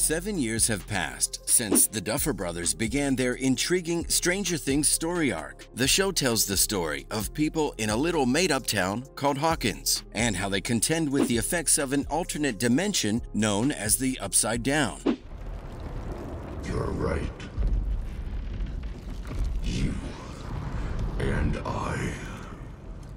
7 years have passed since the Duffer Brothers began their intriguing Stranger Things story arc. The show tells the story of people in a little made-up town called Hawkins and how they contend with the effects of an alternate dimension known as the Upside Down. You're right. You and I,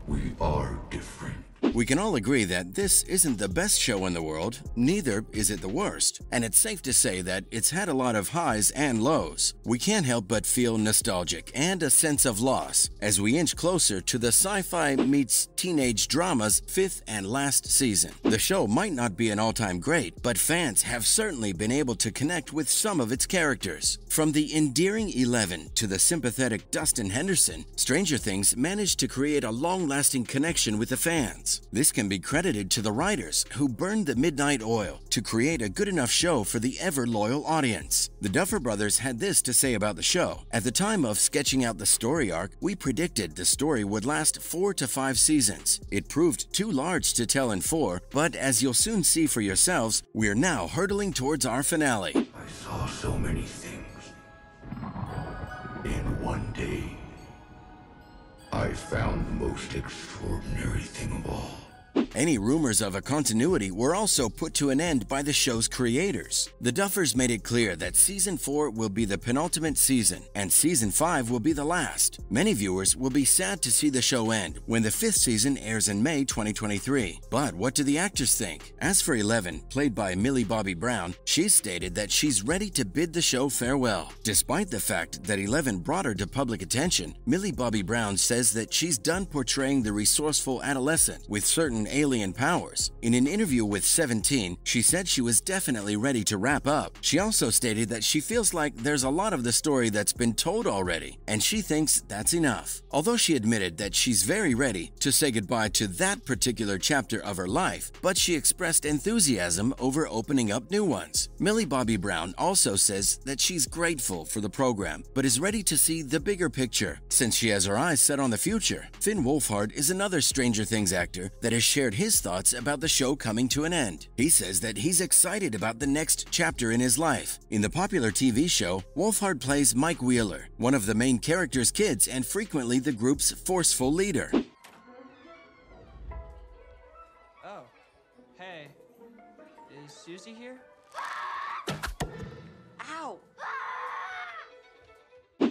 we are different. We can all agree that this isn't the best show in the world, neither is it the worst, and it's safe to say that it's had a lot of highs and lows. We can't help but feel nostalgic and a sense of loss as we inch closer to the sci-fi meets teenage drama's 5th and last season. The show might not be an all-time great, but fans have certainly been able to connect with some of its characters. From the endearing Eleven to the sympathetic Dustin Henderson, Stranger Things managed to create a long-lasting connection with the fans. This can be credited to the writers who burned the midnight oil to create a good enough show for the ever-loyal audience. The Duffer Brothers had this to say about the show. At the time of sketching out the story arc, we predicted the story would last 4 to 5 seasons. It proved too large to tell in 4, but as you'll soon see for yourselves, we're now hurtling towards our finale. I saw so many things in one day. I found the most extraordinary thing of all. Any rumors of a continuity were also put to an end by the show's creators. The Duffers made it clear that Season 4 will be the penultimate season, and Season 5 will be the last. Many viewers will be sad to see the show end when the 5th season airs in May 2023. But what do the actors think? As for Eleven, played by Millie Bobby Brown, she's stated that she's ready to bid the show farewell. Despite the fact that Eleven brought her to public attention, Millie Bobby Brown says that she's done portraying the resourceful adolescent with certain alien powers. In an interview with 17, she said she was definitely ready to wrap up. She also stated that she feels like there's a lot of the story that's been told already, and she thinks that's enough. Although she admitted that she's very ready to say goodbye to that particular chapter of her life, but she expressed enthusiasm over opening up new ones. Millie Bobby Brown also says that she's grateful for the program, but is ready to see the bigger picture, since she has her eyes set on the future. Finn Wolfhard is another Stranger Things actor that has shared his thoughts about the show coming to an end. He says that he's excited about the next chapter in his life. In the popular TV show, Wolfhard plays Mike Wheeler, one of the main character's kids and frequently the group's forceful leader. Oh, hey, is Susie here? Ow!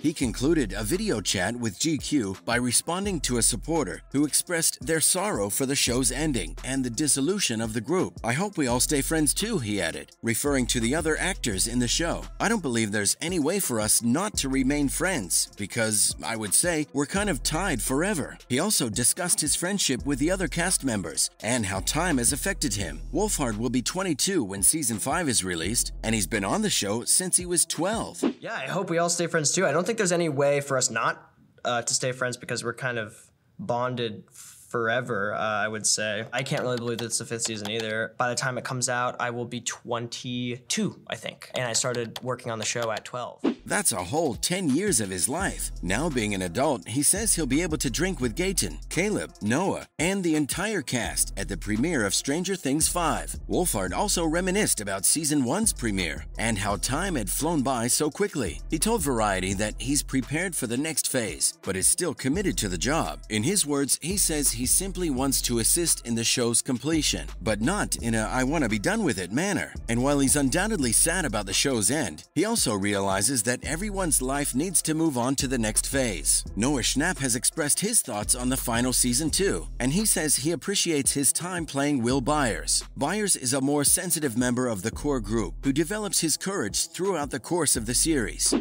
He concluded a video chat with GQ by responding to a supporter who expressed their sorrow for the show's ending and the dissolution of the group. "I hope we all stay friends too," he added, referring to the other actors in the show. "I don't believe there's any way for us not to remain friends because I would say we're kind of tied forever." He also discussed his friendship with the other cast members and how time has affected him. Wolfhard will be 22 when Season 5 is released, and he's been on the show since he was 12. Yeah, I hope we all stay friends too. I don't think there's any way for us not to stay friends because we're kind of bonded forever, I would say. I can't really believe that it's the 5th season either. By the time it comes out, I will be 22, I think. And I started working on the show at 12. That's a whole 10 years of his life. Now being an adult, he says he'll be able to drink with Gaten, Caleb, Noah, and the entire cast at the premiere of Stranger Things 5. Wolfhard also reminisced about Season 1's premiere and how time had flown by so quickly. He told Variety that he's prepared for the next phase, but is still committed to the job. In his words, he says he simply wants to assist in the show's completion, but not in a "I want to be done with it" manner. And while he's undoubtedly sad about the show's end, he also realizes that everyone's life needs to move on to the next phase. Noah Schnapp has expressed his thoughts on the final season too, and he says he appreciates his time playing Will Byers. Byers is a more sensitive member of the core group who develops his courage throughout the course of the series.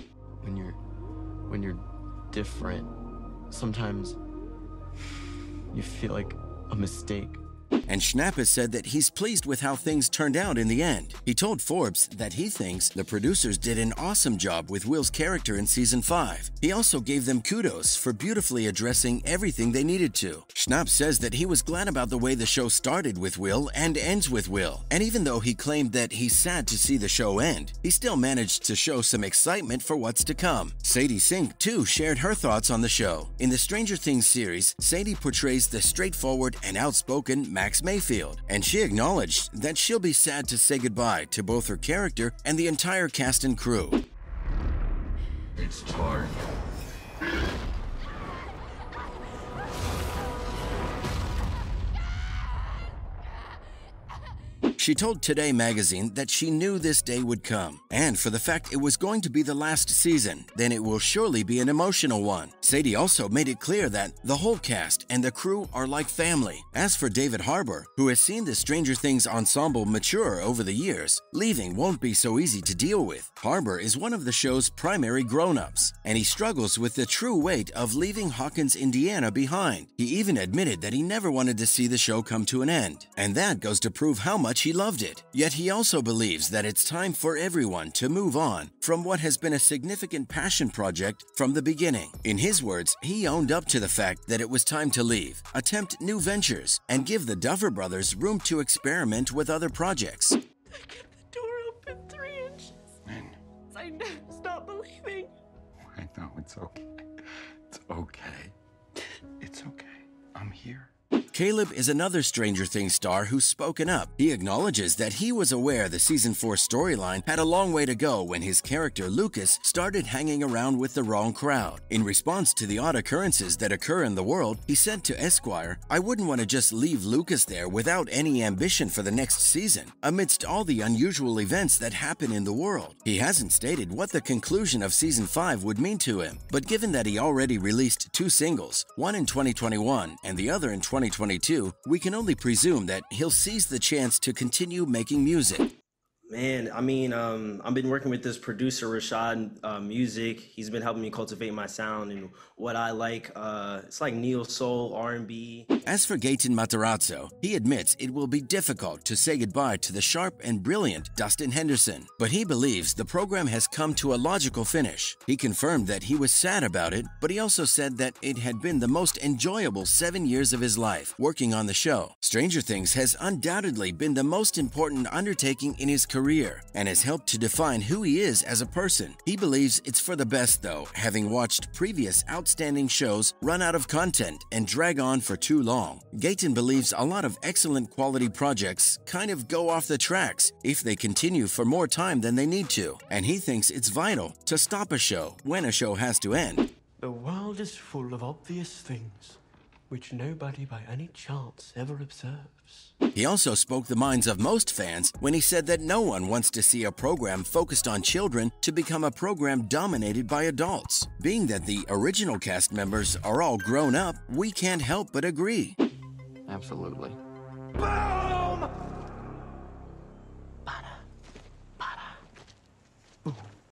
When you're different, sometimes you feel like a mistake. And Schnapp has said that he's pleased with how things turned out in the end. He told Forbes that he thinks the producers did an awesome job with Will's character in Season 5. He also gave them kudos for beautifully addressing everything they needed to. Schnapp says that he was glad about the way the show started with Will and ends with Will, and even though he claimed that he's sad to see the show end, he still managed to show some excitement for what's to come. Sadie Sink, too, shared her thoughts on the show. In the Stranger Things series, Sadie portrays the straightforward and outspoken Max Alex Mayfield, and she acknowledged that she'll be sad to say goodbye to both her character and the entire cast and crew. It's time. She told Today magazine that she knew this day would come, and for the fact it was going to be the last season, then it will surely be an emotional one. Sadie also made it clear that the whole cast and the crew are like family. As for David Harbour, who has seen the Stranger Things ensemble mature over the years, leaving won't be so easy to deal with. Harbour is one of the show's primary grown-ups, and he struggles with the true weight of leaving Hawkins, Indiana behind. He even admitted that he never wanted to see the show come to an end, and that goes to prove how much he loved it. Yet he also believes that it's time for everyone to move on from what has been a significant passion project from the beginning. In his words, he owned up to the fact that it was time to leave, attempt new ventures, and give the Duffer Brothers room to experiment with other projects. I kept the door open 3 inches. When? I never stopped believing. I know, it's okay. It's okay. It's okay. I'm here. Caleb is another Stranger Things star who's spoken up. He acknowledges that he was aware the Season 4 storyline had a long way to go when his character Lucas started hanging around with the wrong crowd. In response to the odd occurrences that occur in the world, he said to Esquire, "I wouldn't want to just leave Lucas there without any ambition for the next season, amidst all the unusual events that happen in the world." He hasn't stated what the conclusion of Season 5 would mean to him, but given that he already released 2 singles, one in 2021 and the other in 2022, we can only presume that he'll seize the chance to continue making music. Man, I mean, I've been working with this producer, Rashad Music. He's been helping me cultivate my sound and what I like. It's like neo soul, R&B. As for Gaten Matarazzo, he admits it will be difficult to say goodbye to the sharp and brilliant Dustin Henderson, but he believes the program has come to a logical finish. He confirmed that he was sad about it, but he also said that it had been the most enjoyable 7 years of his life working on the show. Stranger Things has undoubtedly been the most important undertaking in his career and has helped to define who he is as a person. He believes it's for the best though, having watched previous outstanding shows run out of content and drag on for too long. Gaten believes a lot of excellent quality projects kind of go off the tracks if they continue for more time than they need to, and he thinks it's vital to stop a show when a show has to end. The world is full of obvious things which nobody by any chance ever observes. He also spoke the minds of most fans when he said that no one wants to see a program focused on children to become a program dominated by adults. Being that the original cast members are all grown up, we can't help but agree. Absolutely. Boom!